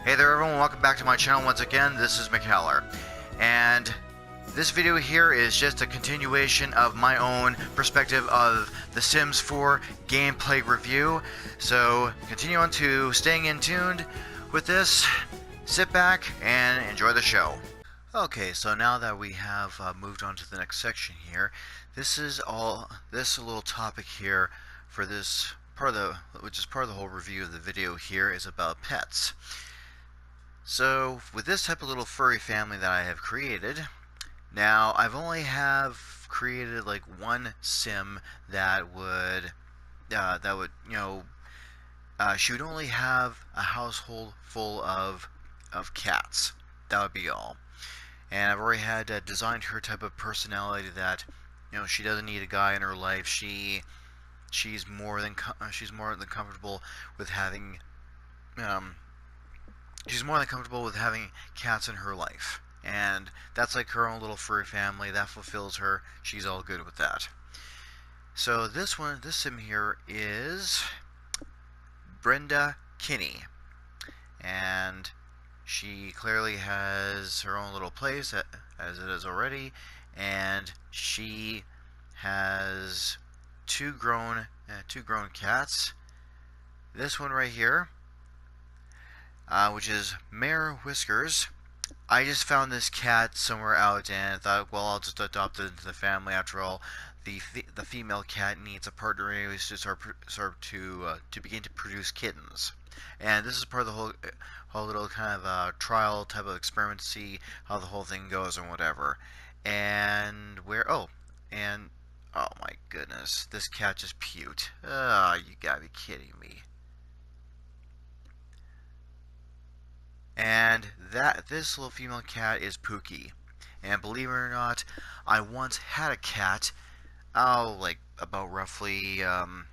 Hey there everyone, welcome back to my channel once again. This is McHeller, and this video here is just a continuation of my own perspective of The Sims 4 gameplay review. So continue on to staying in tuned with this, sit back and enjoy the show. Okay, so now that we have moved on to the next section here, this little topic here for this part of the whole review of the video here is about pets. So with this type of little furry family that I have created, now I've only created like one sim that would she would only have a household full of cats. That would be all. And I've already had designed her type of personality that, she doesn't need a guy in her life. She's more than comfortable with having cats in her life, and that's like her own little furry family that fulfills her. She's all good with that. So this sim here is Brenda Kinney, and she clearly has her own little place as it is already, and she has two grown cats. This one right here, which is Mare Whiskers. I just found this cat somewhere out and thought, well, I'll just adopt it into the family. After all, the female cat needs a partner anyways to start to begin to produce kittens. And this is part of the whole little kind of trial type of experiment to see how the whole thing goes and whatever. And oh my goodness, this cat just puked. You gotta be kidding me. And this little female cat is Pookie. And believe it or not, I once had a cat, like about roughly, about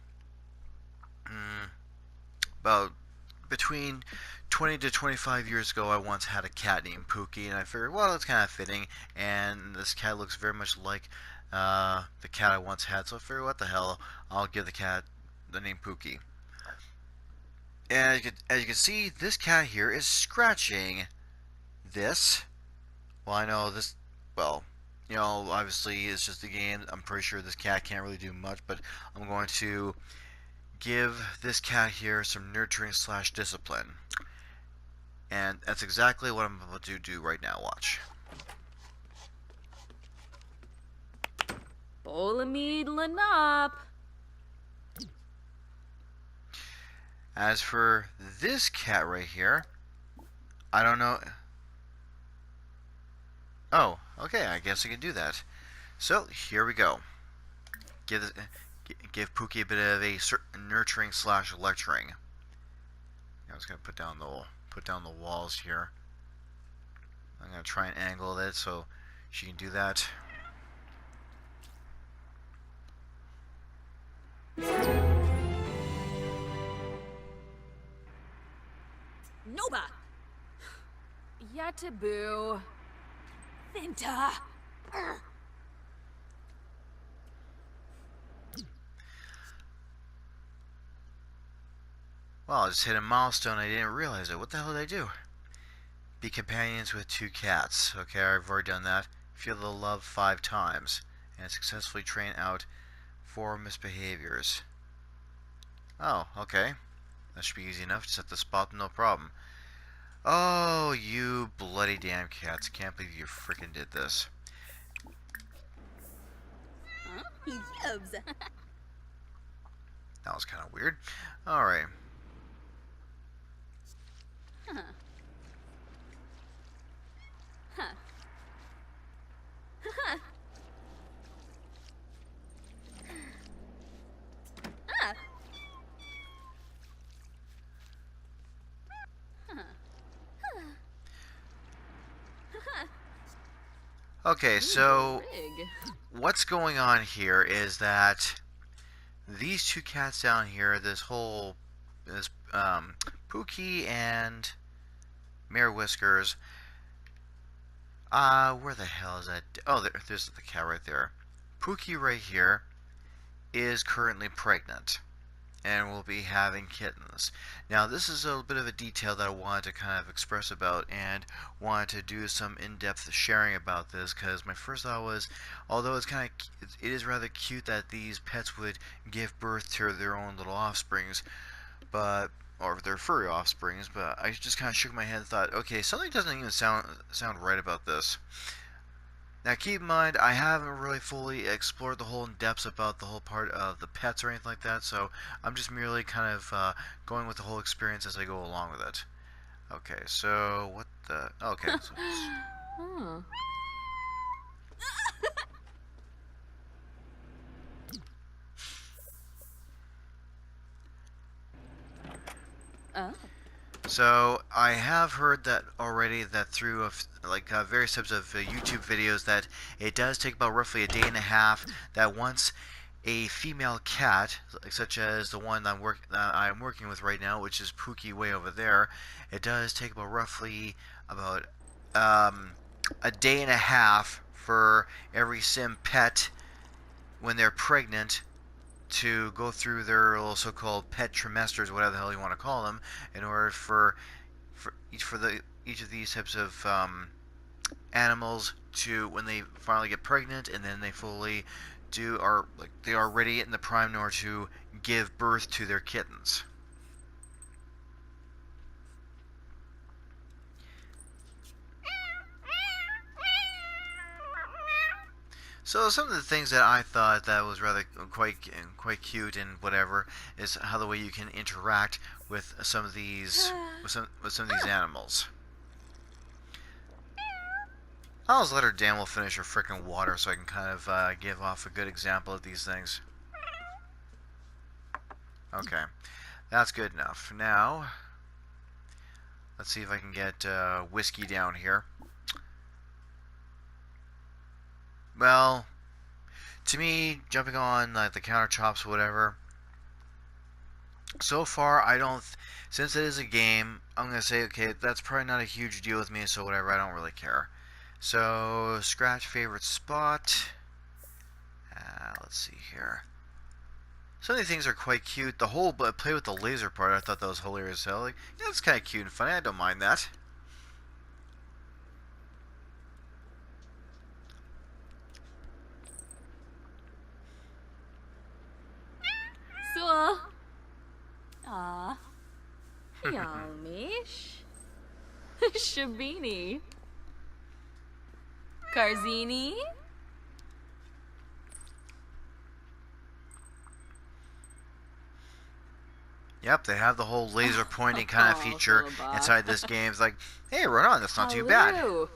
between 20 to 25 years ago, I once had a cat named Pookie, and I figured, well, that's kind of fitting, and this cat looks very much like the cat I once had, so I figured, what the hell, I'll give the cat the name Pookie. And as you can see, this cat here is scratching this. Well, I know this, well, obviously it's just a game. I'm pretty sure this cat can't really do much, but I'm going to give this cat here some nurturing / discipline. And that's exactly what I'm about to do right now. Watch. Bolamidlin up. As for this cat right here, I don't know. Oh, okay, I guess I can do that. So here we go. Give Pookie a bit of a nurturing / lecturing. I was gonna put down the walls here. I'm gonna try and angle it so she can do that. Noba. Yatabu. Vinta. Well, I just hit a milestone. I didn't realize it. What the hell did I do? Be companions with 2 cats. Okay, I've already done that. Feel the love 5 times. And successfully train out 4 misbehaviors. Oh, okay. That should be easy enough to set the spot, no problem. Oh, you bloody damn cats. Can't believe you freaking did this. Yubs. That was kind of weird. Alright. Huh. Huh. Huh. Ah. Okay, so what's going on here is that these 2 cats down here, this Pookie and Mare Whiskers, where the hell is that? Oh, there's the cat right there. Pookie right here is currently pregnant. and we'll be having kittens. Now this is a bit of a detail that I wanted to kind of express about and wanted to do some in-depth sharing about this, because my first thought was, although it is rather cute that these pets would give birth to their own little offsprings, but or their furry offsprings, but I just kind of shook my head and thought, okay, something doesn't even sound right about this. Now keep in mind, I haven't really fully explored the whole depths about the whole part of the pets or anything like that, so I'm just merely kind of going with the whole experience as I go along with it. Okay, so what the... Okay. So Huh. Oh. So I have heard that already, that through various types of YouTube videos, that it does take about roughly a day and a half, that once a female cat, such as the one I'm working with right now, which is Pookie way over there, it does take about roughly about a day and a half for every sim pet, when they're pregnant, to go through their little so-called pet trimesters, whatever the hell you want to call them, in order for each of these types of animals to, when they finally get pregnant and then they fully they are ready in the prime in order to give birth to their kittens. So some of the things that I thought that was rather quite cute and whatever is how the way you can interact with some of these animals. I'll just let her damn well finish her frickin' water so I can kind of give off a good example of these things. Okay, that's good enough. Now, let's see if I can get Whiskey down here. Well, to me, jumping on like the countertops or whatever, so far I don't, since it is a game, I'm going to say, okay, that's probably not a huge deal with me, so whatever, I don't really care. So, scratch favorite spot. Let's see here. Some of these things are quite cute. The whole play with the laser part, I thought that was hilarious. So, like, yeah, it's kind of cute and funny. I don't mind that. Så. Ah. Yamish. Shabini. Karzini. Yep, they have the whole laser pointing kind of feature Philibot. inside this game. It's like, hey, run on, that's not too bad. Hello.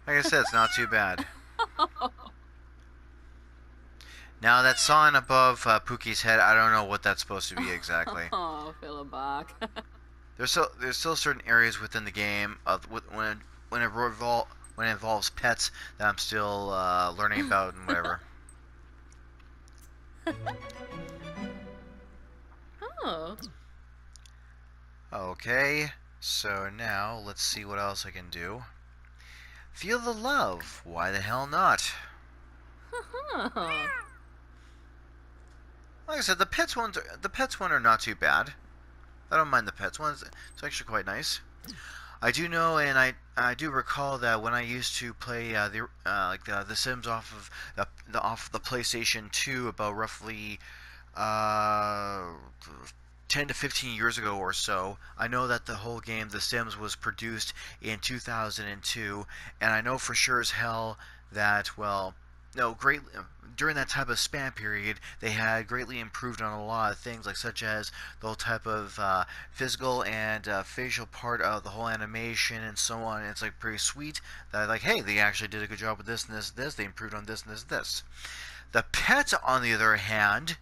Like I said, it's not too bad. Now that sign above Pookie's head, I don't know what that's supposed to be exactly. Oh, Philibot. There's still certain areas within the game when it involves pets that I'm still learning about and whatever. Oh. Okay, so now let's see what else I can do. Feel the love. Why the hell not? Oh. Like I said, the pets one are not too bad. I don't mind the pets ones. It's actually quite nice. I do know, and I do recall that when I used to play the Sims off of the PlayStation 2 about roughly 10 to 15 years ago or so, I know that the whole game, The Sims, was produced in 2002, and I know for sure as hell that, well, no, during that type of span period, they had greatly improved on a lot of things, like such as the whole type of physical and facial part of the whole animation and so on. And it's like pretty sweet that, like, hey, they actually did a good job with this and this and this. They improved on this and this and this. The pets, on the other hand,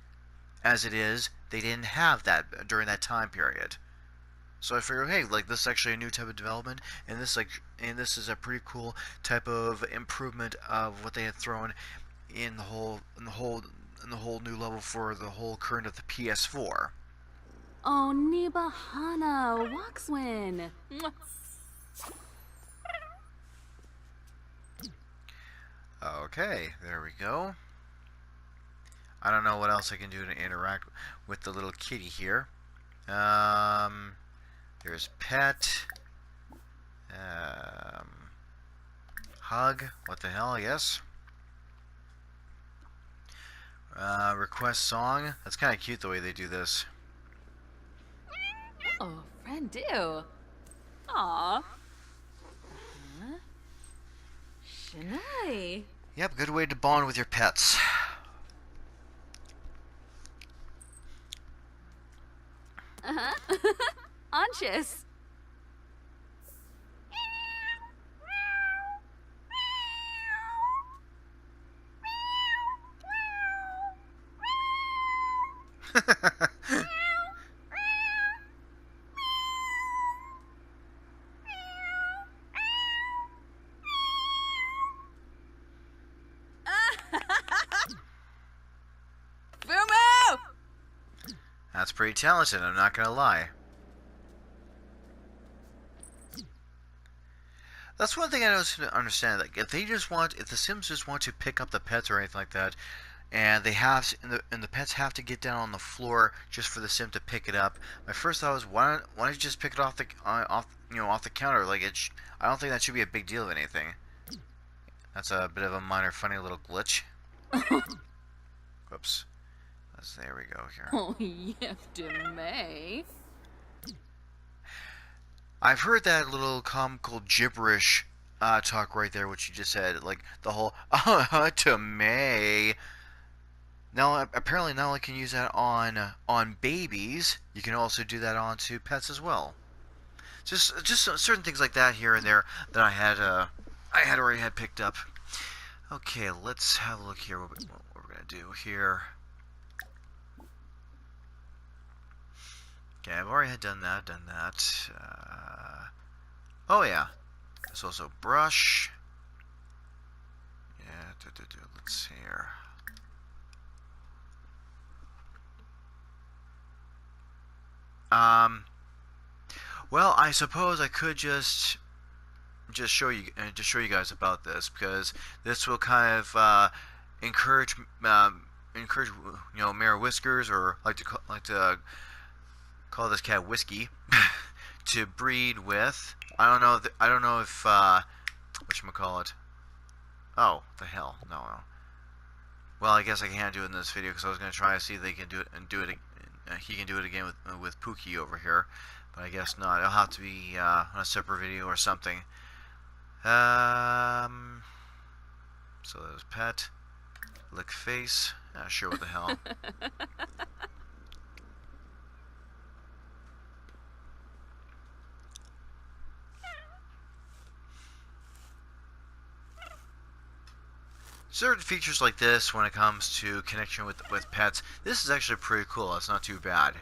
as it is, they didn't have that during that time period. So I figured, hey, like, this is actually a new type of development, and this is a pretty cool type of improvement of what they had thrown in the whole the whole new level for the whole current of the PS4. Oh, Nibahana, Waxwin. Mwah. Okay, there we go. I don't know what else I can do to interact with the little kitty here. There's pet. Hug. What the hell, I guess. Request song. That's kind of cute the way they do this. Oh, friend do. Aw. Shania. Yep, good way to bond with your pets. Uh-huh. Anxious. Fumu! That's pretty talented, I'm not gonna lie. That's one thing I don't understand. Like, if the Sims just want to pick up the pets or anything like that, and the pets have to get down on the floor just for the Sim to pick it up. My first thought was, why don't you just pick it off the off the counter? Like, I don't think that should be a big deal of anything. That's a bit of a minor, funny little glitch. Whoops. There we go here. Oh, yes, May. I've heard that little comical gibberish talk right there, which you just said, like the whole to May. Now, apparently, not only can you use that on babies, you can also do that onto pets as well. Just certain things like that here and there that I had already picked up. Okay, let's have a look here. What we're gonna do here. Okay, I've already done that. Oh yeah, there's also brush. Yeah, let's see here. Well, I suppose I could just show you guys about this, because this will kind of encourage Mayor Whiskers, or like to call this cat Whiskey, to breed with. I don't know if whatchamacallit. Oh, the hell, no. Well, I guess I can't do it in this video because I was going to try to see if they can do it and do it. He can do it again with Pookie over here, but I guess not. It'll have to be on a separate video or something. So there's pet, lick face. Sure, what the hell. Certain features like this, when it comes to connection with pets, this is actually pretty cool. It's not too bad.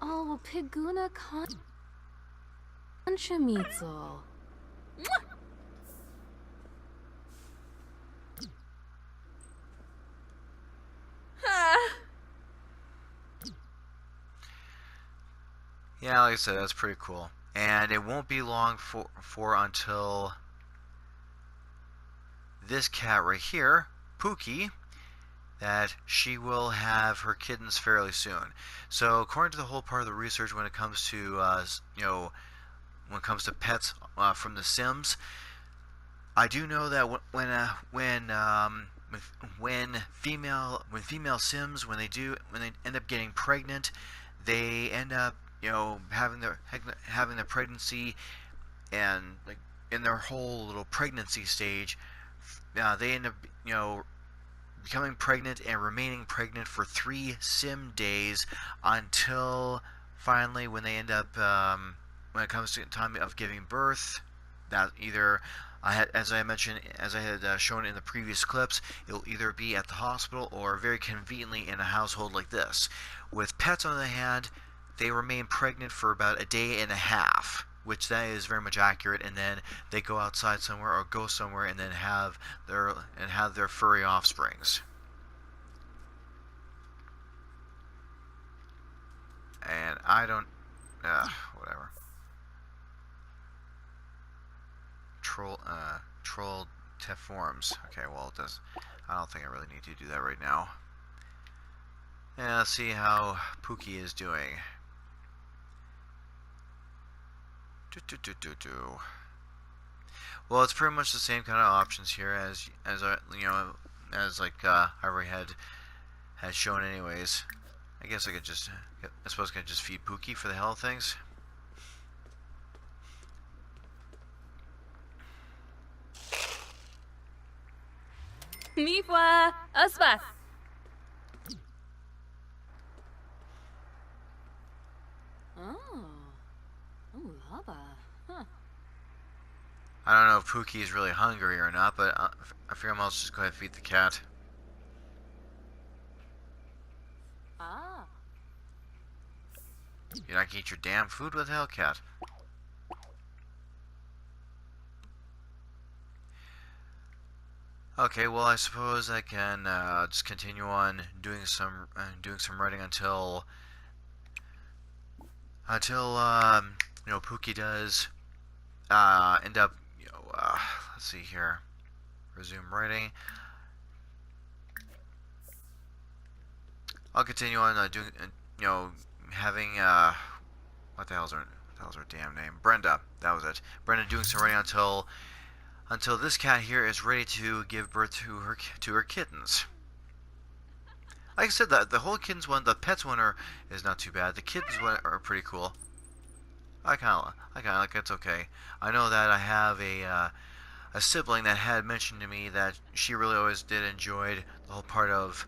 Oh, Piguna Conchamitzel. Yeah, like I said, that's pretty cool. And it won't be long for until this cat right here, Pookie, that she will have her kittens fairly soon. So according to the whole part of the research, when it comes to when it comes to pets from The Sims, I do know that when female Sims, when they end up getting pregnant, they end up having their pregnancy, and like in their whole little pregnancy stage, they end up becoming pregnant and remaining pregnant for 3 Sim days, until finally when they end up when it comes to time of giving birth, that either as I had shown in the previous clips, it'll either be at the hospital or very conveniently in a household like this. With pets, on the other hand, they remain pregnant for about a day and a half. which that is very much accurate, and then they go outside somewhere or go somewhere and then have their furry offsprings. And I don't, whatever. Troll Teforms. Okay, well, it does. I don't think I really need to do that right now. And let's see how Pookie is doing. Well, it's pretty much the same kind of options here as Ivory had shown anyways. I guess I suppose I could just feed Pookie for the hell of things. Mifwa, Aspas. Oh. Oh, lava. Huh. I don't know if Pookie is really hungry or not, but I figure I'll just go ahead and feed the cat. Ah. You're not gonna eat your damn food? What the hell, cat? Okay, well, I suppose I can just continue on doing some writing until Pookie does end up let's see here, resume writing. I'll continue on doing having what the hell's her damn name? Brenda. That was it. Brenda doing some writing until this cat here is ready to give birth to her kittens. Like I said, the whole kittens one, the pets one is not too bad. The kittens one are pretty cool. I kind of like it's okay. I know that I have a sibling that had mentioned to me that she really always did enjoy the whole part of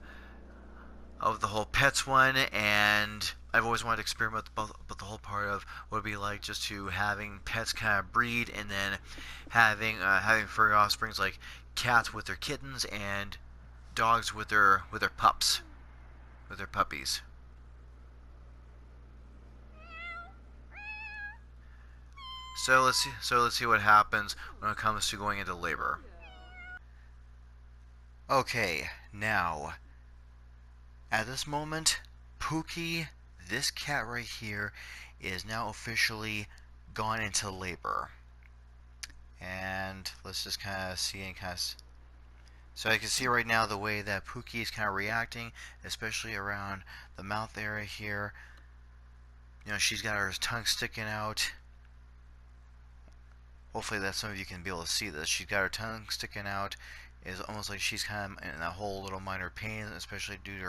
the whole pets one, and I've always wanted to experiment with the whole part of what it'd be like just to having pets kind of breed, and then having furry offsprings like cats with their kittens and dogs with their pups, with their puppies. So let's see what happens when it comes to going into labor. Okay, now at this moment, Pookie, this cat right here, is now officially gone into labor. And let's just kind of see and so I can see right now the way that Pookie is kind of reacting, especially around the mouth area here. She's got her tongue sticking out. Hopefully that some of you can be able to see this. She's got her tongue sticking out. It's almost like she's kind of in a whole little minor pain, especially due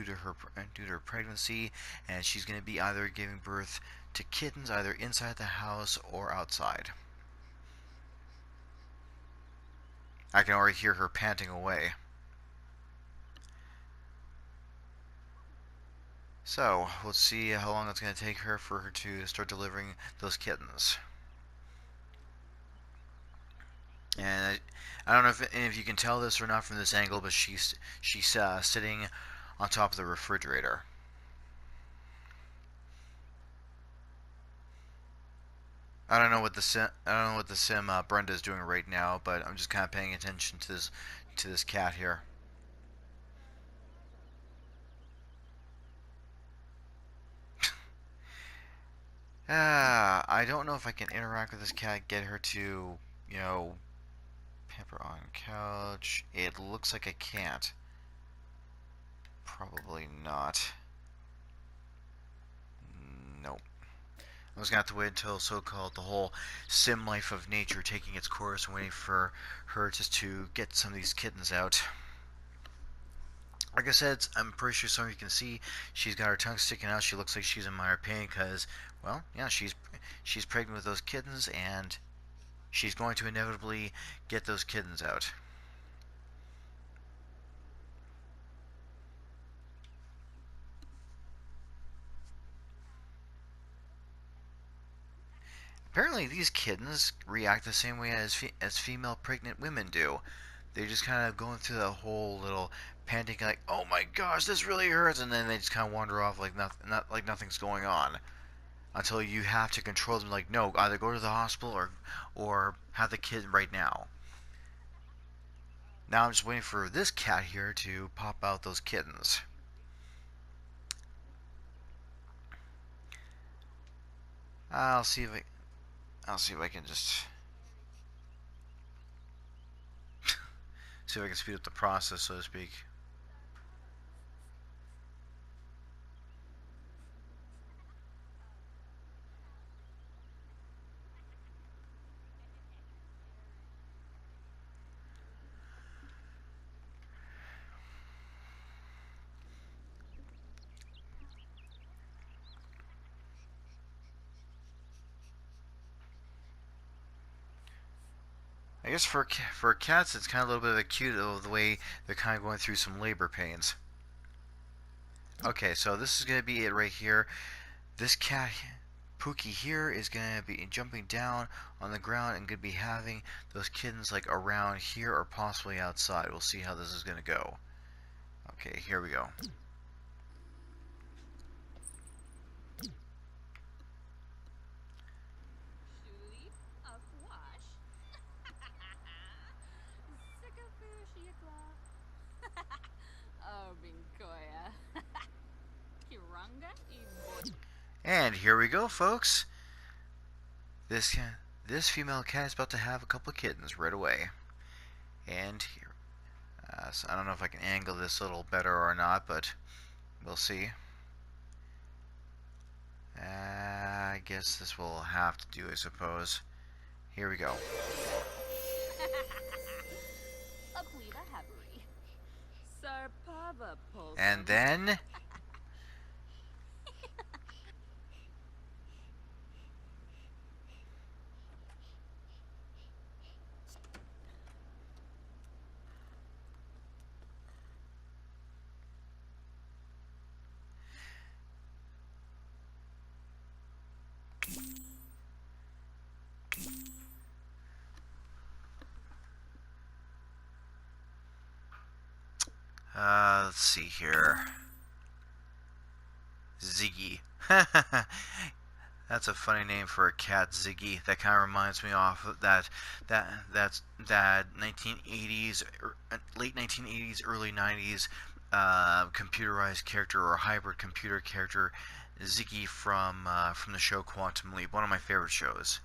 to her pregnancy, and she's going to be either giving birth to kittens either inside the house or outside. I can already hear her panting away. So let's see how long it's going to take her for her to start delivering those kittens. And I don't know if you can tell this or not from this angle, but she's sitting on top of the refrigerator. I don't know what the sim Brenda is doing right now, but I'm just kind of paying attention to this cat here. I don't know if I can interact with this cat, get her to, pamper on couch. It looks like I can't. Probably not. Nope. I'm just gonna have to wait until so-called the whole sim life of nature taking its course and waiting for her just to get some of these kittens out. Like I said, I'm pretty sure some of you can see she's got her tongue sticking out. She looks like she's in minor pain because, well, yeah, she's pregnant with those kittens, and she's going to inevitably get those kittens out. Apparently these kittens react the same way as female pregnant women do. They're just kind of going through the whole little panting, like, oh my gosh, this really hurts, and then they just kind of wander off like nothing's going on. until you have to control them. Like, no, either go to the hospital or have the kid right now. Now I'm just waiting for this cat here to pop out those kittens. I'll see if I can just see if I can speed up the process, so to speak. I guess for cats, it's kind of a little bit of a cute of the way they're kind of going through some labor pains. Okay, so this is going to be it right here. This cat, Pookie here, is going to be jumping down on the ground and going to be having those kittens like around here or possibly outside. We'll see how this is going to go. Okay, here we go. And here we go, folks. This female cat is about to have a couple of kittens right away. And here, so I don't know if I can angle this a little better or not, but we'll see. I guess this will have to do, I suppose. Here we go. And then... let's see here. Ziggy. That's a funny name for a cat, Ziggy. That kind of reminds me of that 1980s, late 1980s, early 90s computerized character or hybrid computer character, Ziggy from the show Quantum Leap, one of my favorite shows.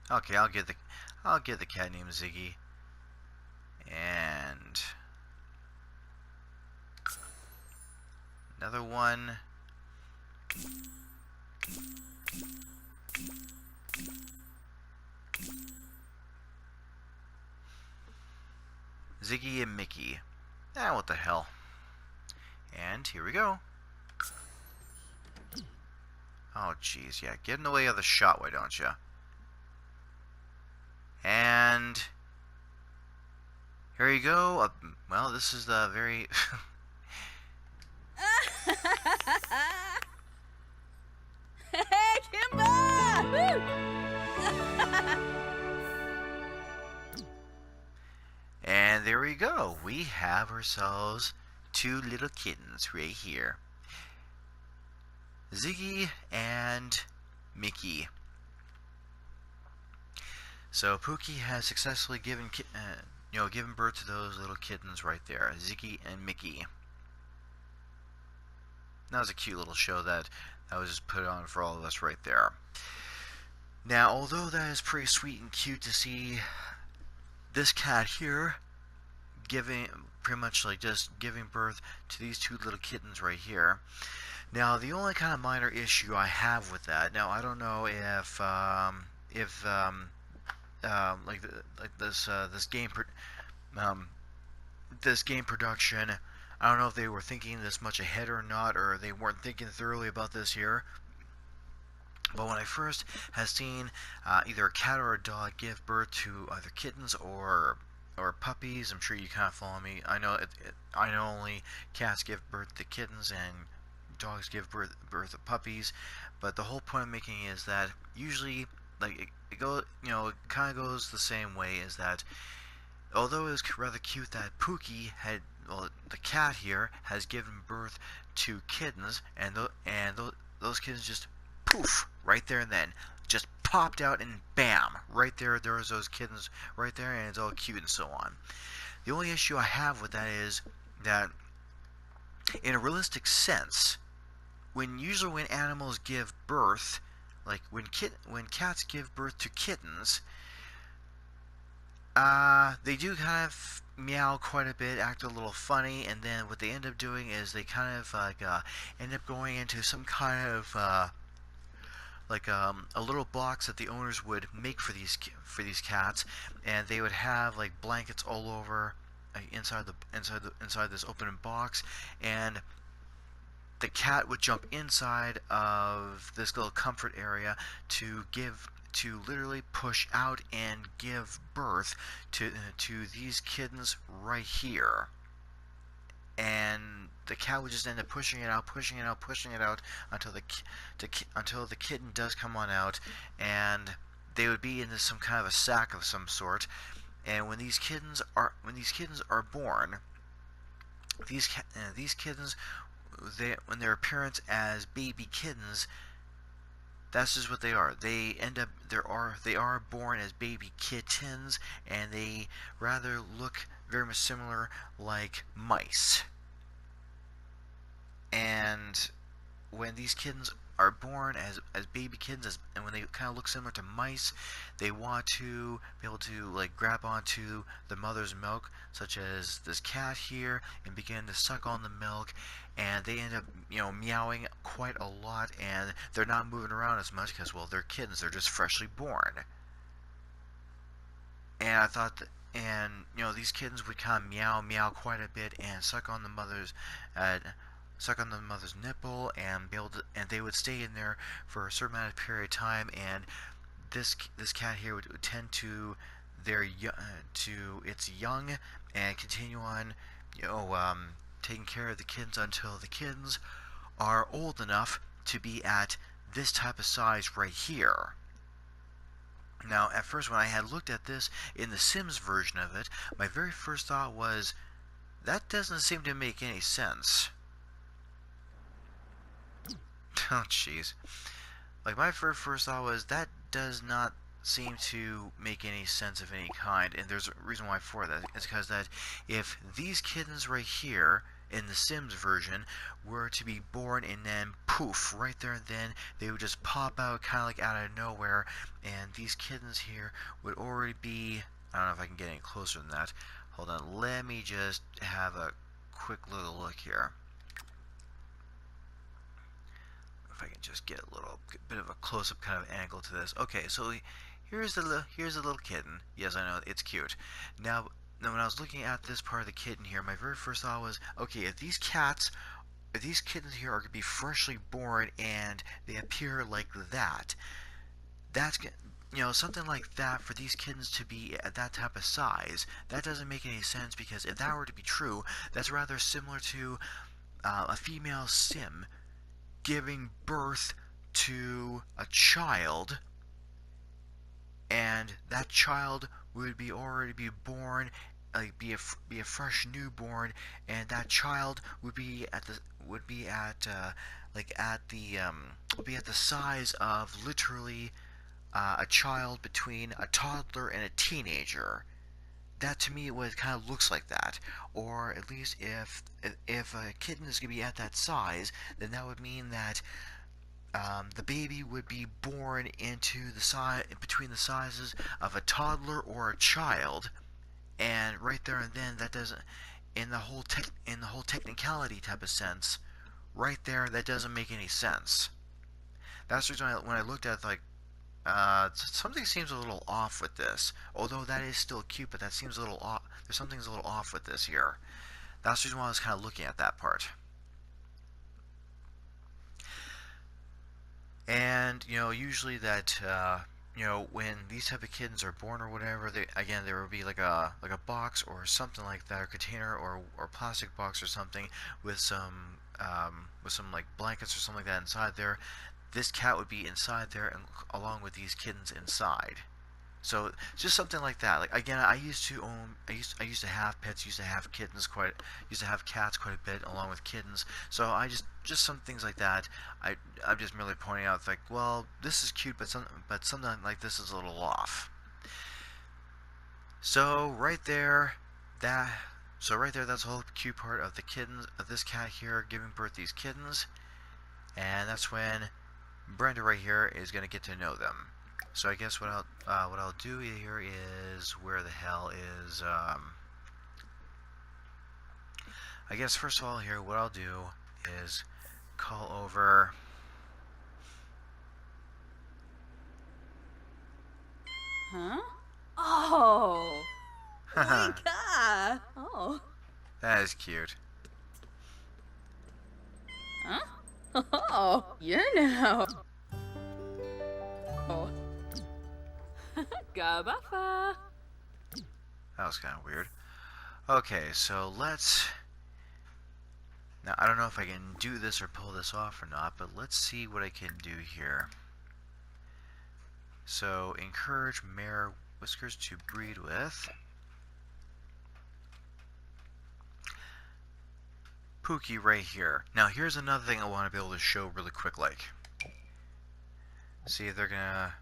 Okay, I'll get the cat named Ziggy. And another one. Ziggy and Mickey. Ah, what the hell. And here we go. Oh, jeez, yeah. Get in the way of the shot, why don't you? And here you go. Well, this is the very... Hey, Kimba! And there we go. We have ourselves two little kittens right here. Ziggy and Mickey. So Pookie has successfully given birth to those little kittens right there, Ziggy and Mickey. That was a cute little show that was just put on for all of us right there. Now, although that is pretty sweet and cute to see this cat here pretty much just giving birth to these two little kittens right here. Now, the only kind of minor issue I have with that, now I don't know if this game production, I don't know if they were thinking this much ahead or not, or they weren't thinking thoroughly about this here. But when I first had seen either a cat or a dog give birth to either kittens or puppies, I'm sure you kind of follow me. I know only cats give birth to kittens and dogs give birth to puppies, but the whole point I'm making is that usually, like, it kind of goes the same way, is that although it was rather cute that Pookie had, well, the cat here has given birth to kittens, and those kittens just poof right there and then just popped out and bam, right there was those kittens right there, and it's all cute and so on. The only issue I have with that is that in a realistic sense, usually when animals give birth, like when cats give birth to kittens, they do kind of meow quite a bit, act a little funny, and then what they end up doing is they kind of like end up going into some kind of a little box that the owners would make for these cats, and they would have like blankets all over inside this open box, and the cat would jump inside of this little comfort area to literally push out and give birth to these kittens right here. And the cat would just end up pushing it out until the kitten does come on out, and they would be in some kind of a sack of some sort. And when these kittens are born, these kittens, when their appearance as baby kittens, that's just what they are. They are born as baby kittens, and they rather look very much similar like mice. And when these kittens are born as baby kittens, and when they kind of look similar to mice, they want to be able to like grab onto the mother's milk, such as this cat here, and begin to suck on the milk, and they end up meowing quite a lot, and they're not moving around as much because, well, they're kittens, they're just freshly born. And I thought that, and these kittens would kind of meow quite a bit and suck on the mother's nipple, and they would stay in there for a certain amount of period of time, and this cat here would tend to its young and continue on taking care of the kittens until the kittens are old enough to be at this type of size right here. Now, at first, when I had looked at this in the Sims version of it, my very first thought was, that doesn't seem to make any sense. Oh, jeez. Like, my first thought was, that does not seem to make any sense of any kind, and there's a reason why for that. It's because that if these kittens right here in the Sims version were to be born, and then poof, right there and then they would just pop out kind of like out of nowhere, and these kittens here would already be, I don't know if I can get any closer than that. Hold on, let me just have a quick little look here. If I can just get a little bit of a close-up kind of angle to this. Okay, so here's the little kitten. Yes, I know, it's cute. Now when I was looking at this part of the kitten here, my very first thought was, okay, if these kittens here are going to be freshly born and they appear like that's something like that, for these kittens to be at that type of size, that doesn't make any sense, because if that were to be true, that's rather similar to a female sim giving birth to a child, and that child would already be born, like be a fresh newborn, and that child would be at the size of literally a child between a toddler and a teenager. That to me, what it kind of looks like that. Or at least if a kitten is going to be at that size, then that would mean that the baby would be born into between the sizes of a toddler or a child, and right there and then, that doesn't, in the whole technicality type of sense, right there, that doesn't make any sense. That's the reason when I looked at it, like, something seems a little off with this. Although that is still cute, but that seems a little off. There's something's a little off with this here. That's the reason why I was kind of looking at that part. And usually that when these type of kittens are born or whatever, there will be like a box or something like that, or container or plastic box or something with some like blankets or something like that inside there. This cat would be inside there, and along with these kittens inside. So just something like that. Like again, I used to own, I used to have pets, used to have kittens used to have cats quite a bit along with kittens. So I just some things like that. I'm just merely pointing out like, well, this is cute, but something like this is a little off. So right there, that that's the whole cute part of the kittens of this cat here giving birth to these kittens, and that's when Brenda right here is gonna get to know them. So I guess what I'll do here is where the hell is I guess first of all here what I'll do is call over Huh? Oh. Haha, Oinka. Oh. that is cute. Huh? Oh, you're now. Oh. Gabafa. That was kind of weird. Okay, so let's now I don't know if I can do this or pull this off or not, but let's see what I can do here. So encourage Mare Whiskers to breed with Pookie right here. Now here's another thing I want to be able to show really quick, like. See if they're gonna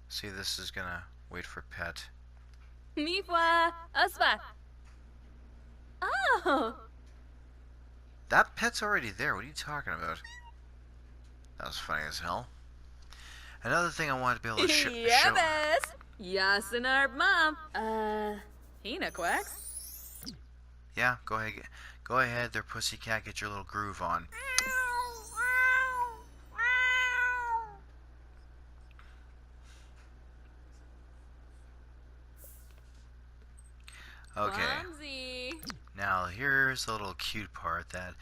see if this is gonna wait for pet. Mifwa. Aspa. Oh. That pet's already there. What are you talking about? That was funny as hell. Another thing I wanted to be able to show. Yes. Yasinarb mom. Hina quacks. Yeah, go ahead, there, pussycat. Get your little groove on. Okay. Clumsy. Now here's the little cute part that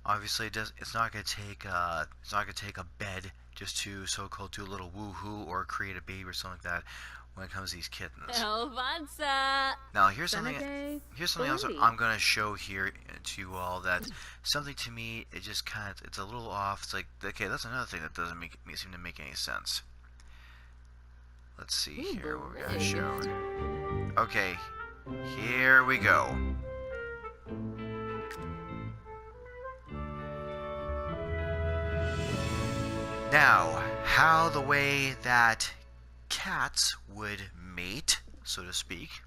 obviously it's not gonna take a bed just to so-called do a little woohoo or create a baby or something like that when it comes to these kittens. Elvansa. Now here's something Senegay. else Booty. I'm gonna show here to you all that something to me it just kind of it's a little off. It's like okay, that's another thing that doesn't seem to make any sense. Let's see here what we're gonna show. Okay, here we go. Now, how the way that cats would mate, so to speak.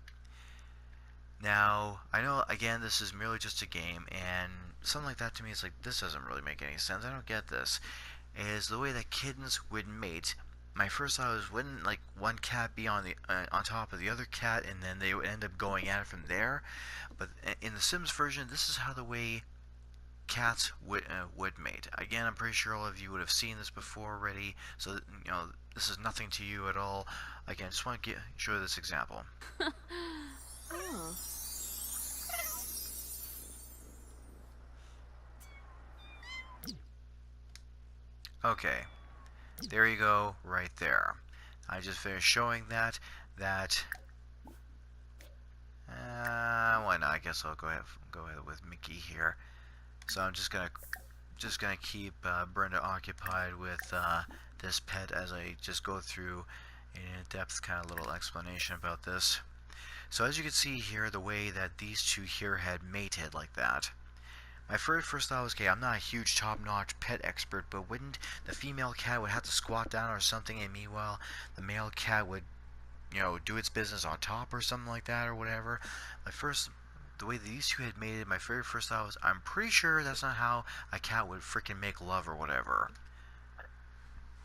Now, I know, again, this is merely just a game, and something like that to me is like, this doesn't really make any sense, I don't get this. Is the way that kittens would mate. My first thought was, wouldn't, like, one cat be on top of the other cat, and then they would end up going at it from there? But in the Sims version, this is how the way cats would mate. Again, I'm pretty sure all of you would have seen this before already, so you know this is nothing to you at all. Again, just want to show you this example. Oh. Okay, there you go, right there. I just finished showing that. Why not? I guess I'll go ahead with Mickey here. So I'm just gonna keep Brenda occupied with this pet as I just go through an in-depth kind of little explanation about this. So as you can see here, the way that these two here had mated like that. My first thought was, okay, I'm not a huge top-notch pet expert, but wouldn't the female cat would have to squat down or something, and meanwhile the male cat would, you know, do its business on top or something like that or whatever. The way these two had mated, my very first thought was, I'm pretty sure that's not how a cat would freaking make love or whatever.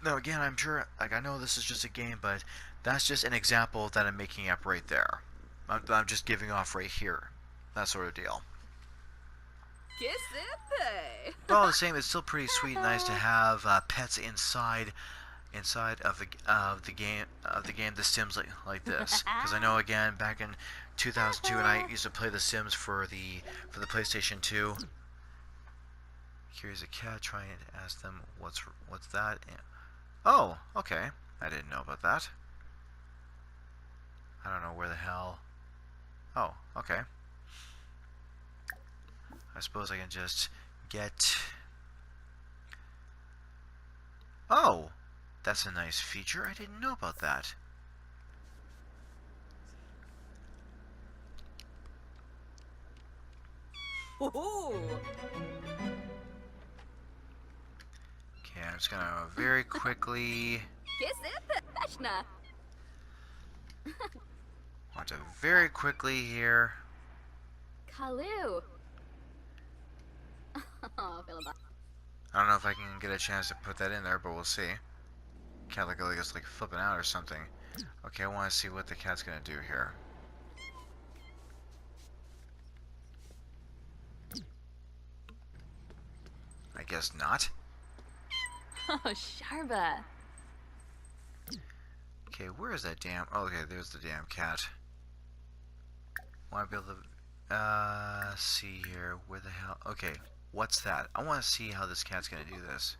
Now again, I'm sure, like, I know this is just a game, but that's just an example that I'm making up right there. I'm just giving off right here. That sort of deal. Kisipay. But all the same, it's still pretty sweet and nice to have pets inside of the game The Sims like this. Because I know, again, back in 2002 when I used to play The Sims for the PlayStation 2. Here's a cat trying to ask them what's that. Oh, okay. I didn't know about that. I don't know where the hell. Oh, okay. I suppose I can just get... Oh! That's a nice feature. I didn't know about that. Ooh. Okay, I'm just gonna very quickly Tashna. want to very quickly here. Kalu. Oh, Philip. I don't know if I can get a chance to put that in there, but we'll see. Cat like is like flipping out or something. Okay, I want to see what the cat's gonna do here. I guess not. Oh, Sharba. Okay, where is that damn... Oh, okay, there's the damn cat. Want to be able to... see here. Where the hell... Okay, what's that? I want to see how this cat's gonna do this.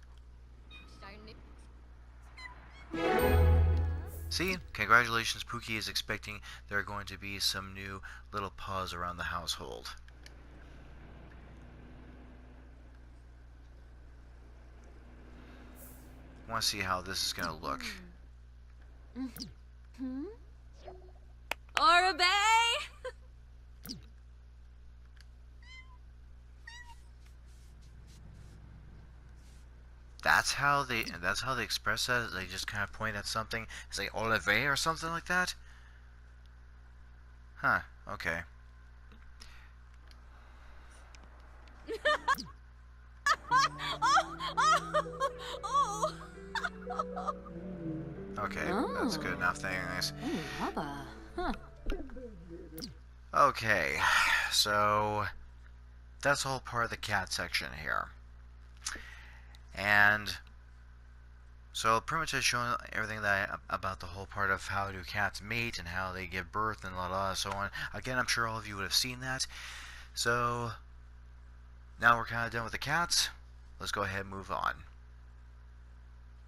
See? Congratulations, Pookie is expecting there are going to be some new little paws around the household. I want to see how this is going to look. Orabe! That's how they express that. They just kind of point at something, say Olive or something like that. Huh. Okay. Okay, that's good enough. Thanks. Baba. Huh. Okay, so that's all part of the cat section here. And so pretty much I've shown everything that about the whole part of how do cats mate and how they give birth and so on. Again, I'm sure all of you would have seen that. So now we're kind of done with the cats. Let's go ahead and move on.